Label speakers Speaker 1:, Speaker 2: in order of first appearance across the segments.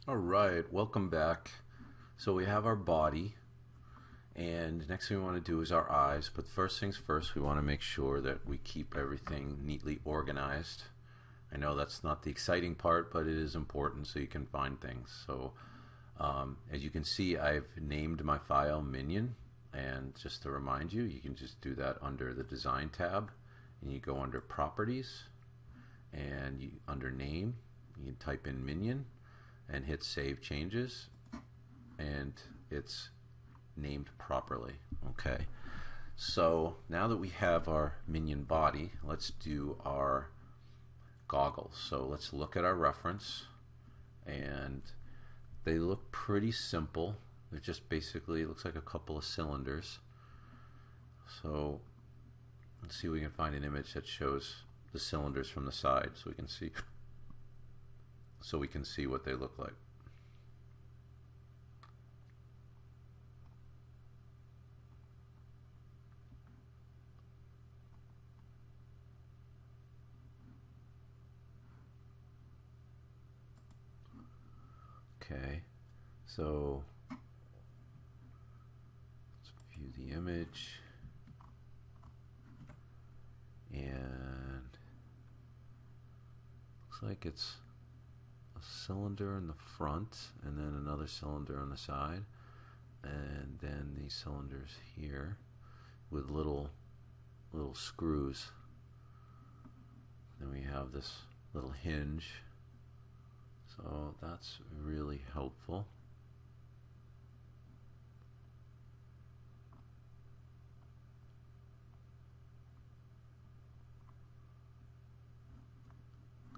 Speaker 1: All right, welcome back. So we have our body, and next thing we want to do is our eyes. But first things first, we want to make sure that we keep everything neatly organized. I know that's not the exciting part, but it is important so you can find things. So as you can see, I've named my file Minion, and just to remind you, you can just do that under the Design tab, and you go under Properties, and under Name, you can type in Minion and hit Save Changes, and it's named properly. Okay, so now that we have our minion body, let's do our goggles. So let's look at our reference, and they look pretty simple. They're just basically, it looks like a couple of cylinders. So let's see if we can find an image that shows the cylinders from the side so we can see what they look like. Okay, so let's view the image, and looks like it's a cylinder in the front and then another cylinder on the side, and then these cylinders here with little screws. Then we have this little hinge, so that's really helpful.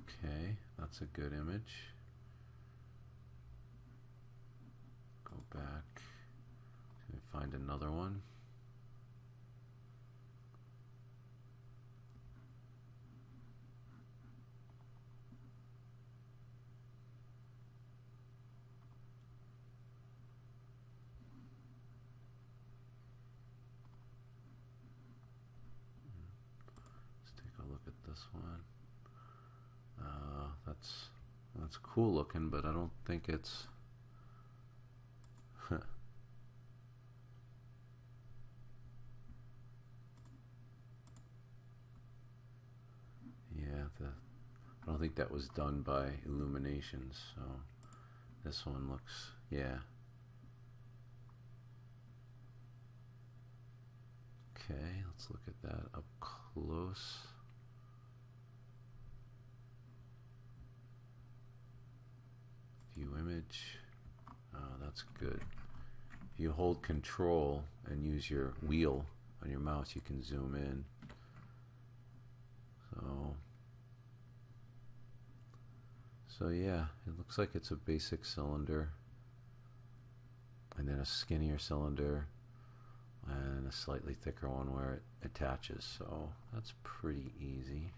Speaker 1: Okay, that's a good image. Go back and find another one. Let's take a look at this one. That's cool looking, but I don't think it's yeah, I don't think that was done by Illuminations, so this one looks, yeah. Okay, let's look at that up close. View image. Oh, that's good. If you hold control and use your wheel on your mouse, you can zoom in. So yeah, it looks like it's a basic cylinder, and then a skinnier cylinder, and a slightly thicker one where it attaches. So that's pretty easy.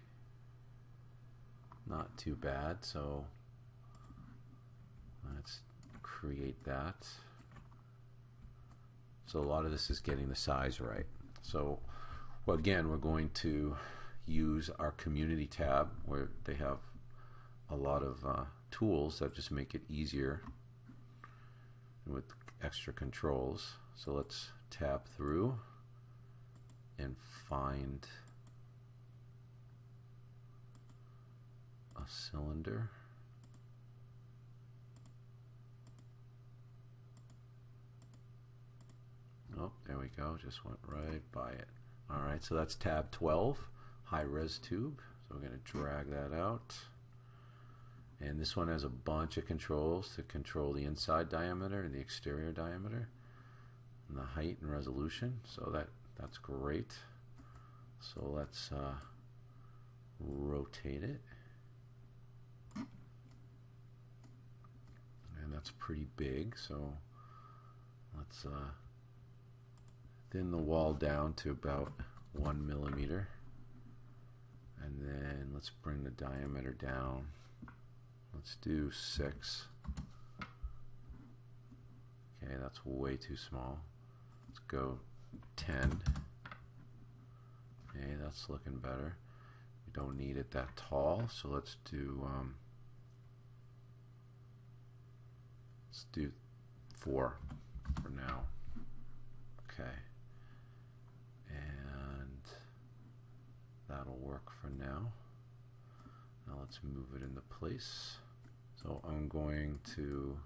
Speaker 1: Not too bad. So let's create that. So a lot of this is getting the size right. So well, again, we're going to use our community tab where they have a lot of tools that just make it easier with extra controls. So let's tab through and find a cylinder. Oh, there we go, just went right by it. Alright, so that's tab 12, high res tube. So we're going to drag that out. And this one has a bunch of controls to control the inside diameter and the exterior diameter, and the height and resolution. So that's great. So let's rotate it. And that's pretty big, so let's thin the wall down to about 1 millimeter, and then let's bring the diameter down. Let's do 6. Okay, that's way too small. Let's go 10. Okay, that's looking better. We don't need it that tall, so let's do Let's do 4 for now. Okay. And that'll work for now. Now let's move it into place. So I'm going to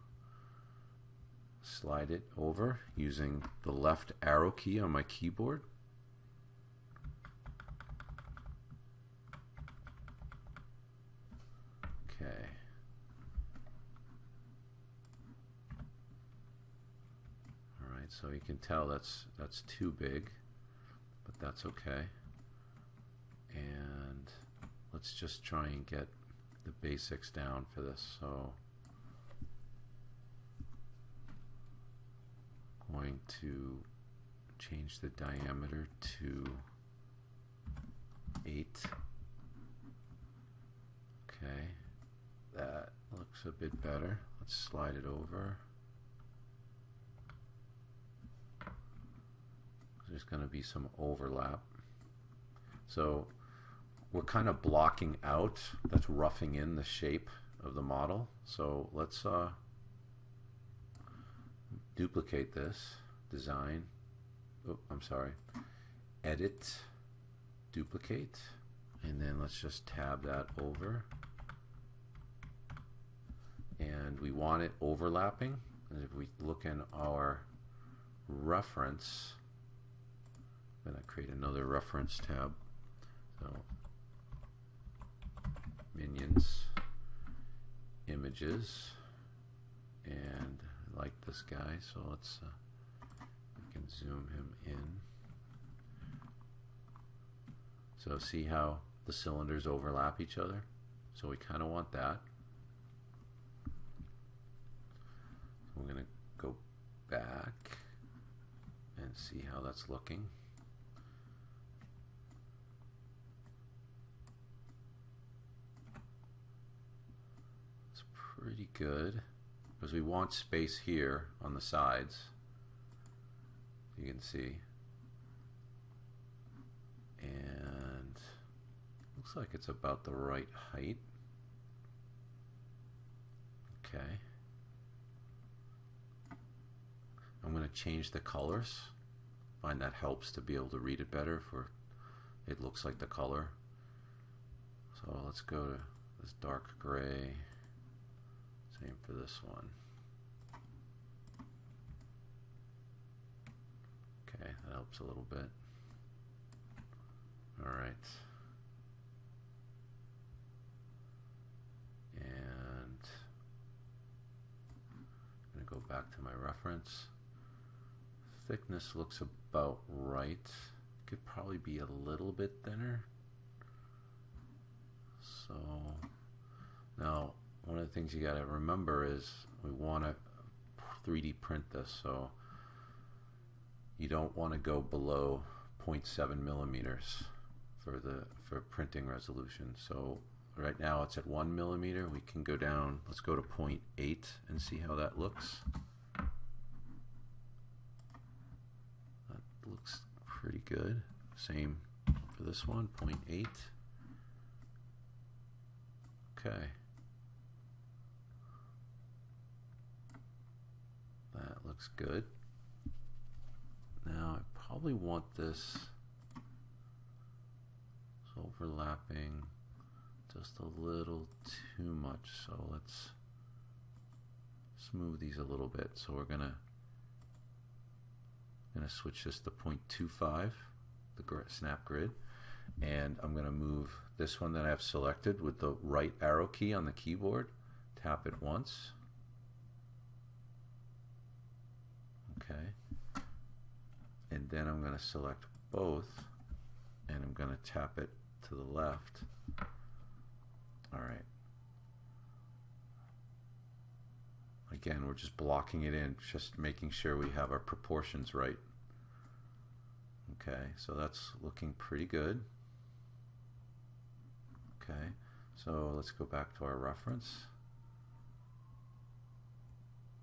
Speaker 1: slide it over using the left arrow key on my keyboard. Okay. All right, so you can tell that's too big, but that's okay. And let's just try and get the basics down for this. So going to change the diameter to 8. Okay, that looks a bit better. Let's slide it over. There's going to be some overlap. So we're kind of blocking out, that's roughing in the shape of the model. So let's duplicate this, design, oh, I'm sorry, edit, duplicate, and then let's just tab that over. And we want it overlapping. And if we look in our reference, I'm going to create another reference tab. So minions, images, and I like this guy, so let's we can zoom him in. So see how the cylinders overlap each other? So we kind of want that. We're going to go back and see how that's looking. It's pretty good because we want space here on the sides. You can see. And looks like it's about the right height. Okay. I'm going to change the colors. Find that helps to be able to read it better for it looks like the color. So let's go to this dark gray. Same for this one. Okay, that helps a little bit. All right. And I'm going to go back to my reference. Thickness looks about right. Could probably be a little bit thinner. So now one of the things you got to remember is we want to 3D print this, so you don't want to go below 0.7 millimeters for printing resolution. So right now it's at 1 millimeter. We can go down, let's go to 0.8 and see how that looks. That looks pretty good. Same for this one, 0.8. Okay. That looks good. Now I probably want this overlapping just a little too much, so let's smooth these a little bit. So we're gonna switch this to 0.25, the snap grid, and I'm gonna move this one that I have selected with the right arrow key on the keyboard, tap it once. Okay, and then I'm going to select both and I'm going to tap it to the left. Alright, again we're just blocking it in, just making sure we have our proportions right. Okay, so that's looking pretty good. Okay, so let's go back to our reference.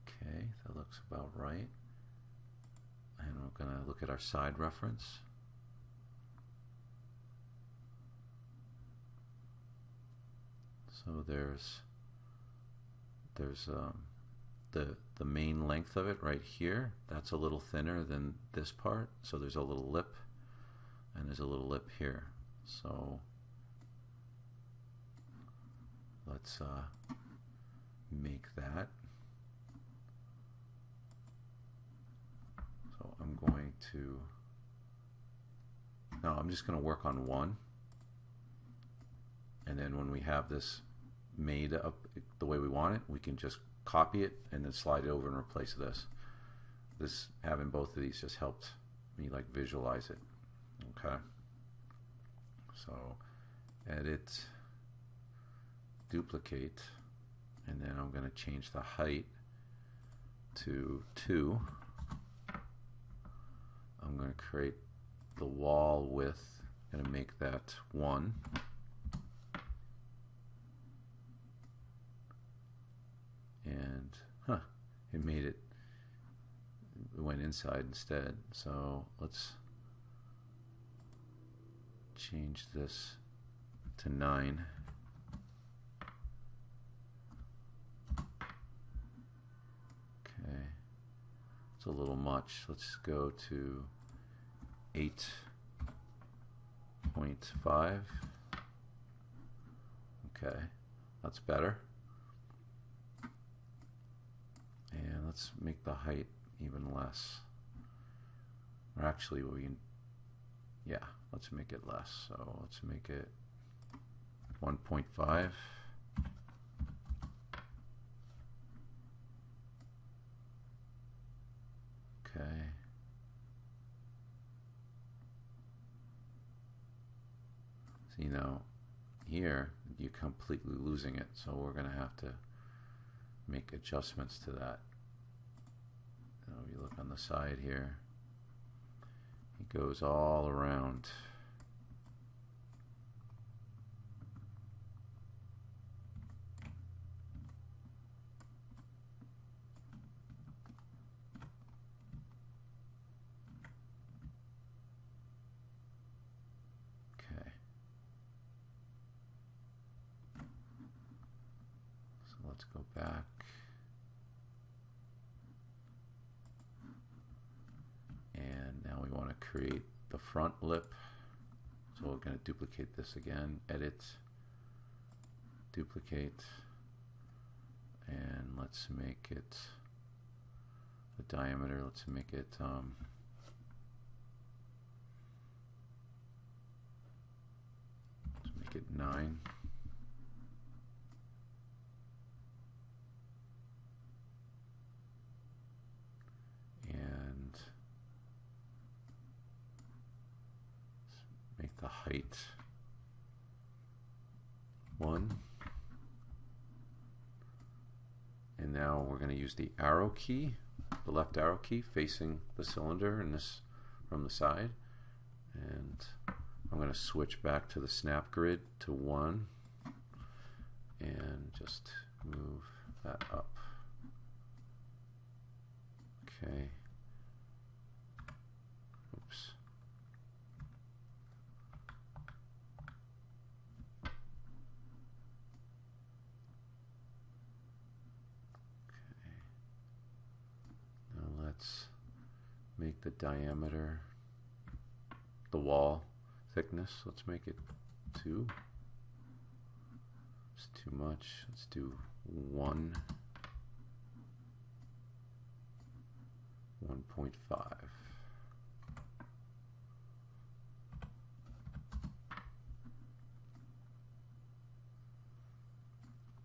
Speaker 1: Okay, that looks about right. And we're going to look at our side reference. So there's the main length of it right here, that's a little thinner than this part, so there's a little lip, and there's a little lip here. So let's make that. So I'm going to, now I'm just going to work on one, and then when we have this made up the way we want it, we can just copy it and then slide it over and replace this. Having both of these just helped me like visualize it. Okay, so edit, duplicate, and then I'm going to change the height to 2. I'm going to create the wall width, going to make that 1. And it made it went inside instead. So let's change this to 9. Okay, it's a little much. Let's go to 8.5. Okay, that's better. And let's make the height even less. Or actually, we can, yeah, let's make it less. So let's make it 1.5. Okay. See, now here you're completely losing it, so we're going to have to make adjustments to that. Now if you look on the side here, it goes all around. Okay. So let's go back. And now we want to create the front lip. So we're going to duplicate this again, edit, duplicate, and let's make it the diameter. Let's make it let's make it 9. And make the height 1. And now we're going to use the arrow key, the left arrow key facing the cylinder and this from the side. And I'm going to switch back to the snap grid to 1 and just move that up. Okay. Oops. Let's make the diameter, the wall thickness, let's make it 2. It's too much. Let's do 1. 1.5.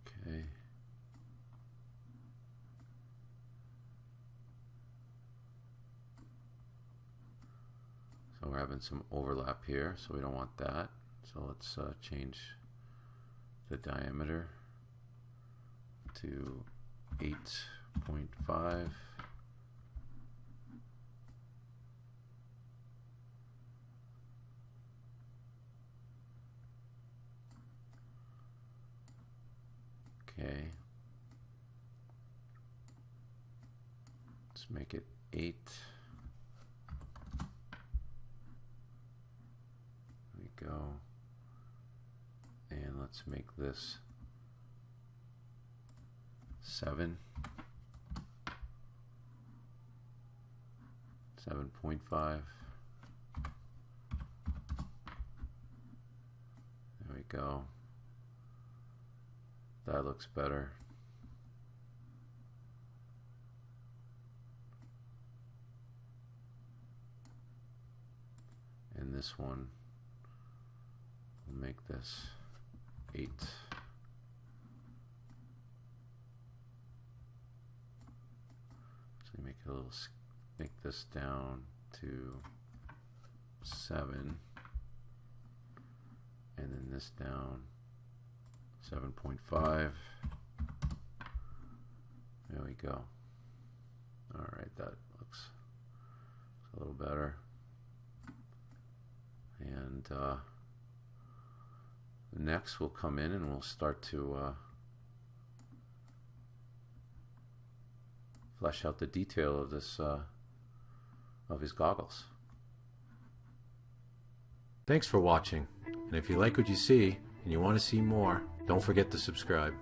Speaker 1: Okay. So we're having some overlap here, so we don't want that. So let's change the diameter to 8.5. Okay. Let's make it 8. There we go. And let's make this 7. 7.5. There we go. That looks better. And this one, we'll make this 8. So make it a little, make this down to 7, and then this down 7.5. There we go. All right, that looks a little better. And next we'll come in and we'll start to flesh out the detail of this of his goggles. Thanks for watching, and if you like what you see and you want to see more, don't forget to subscribe.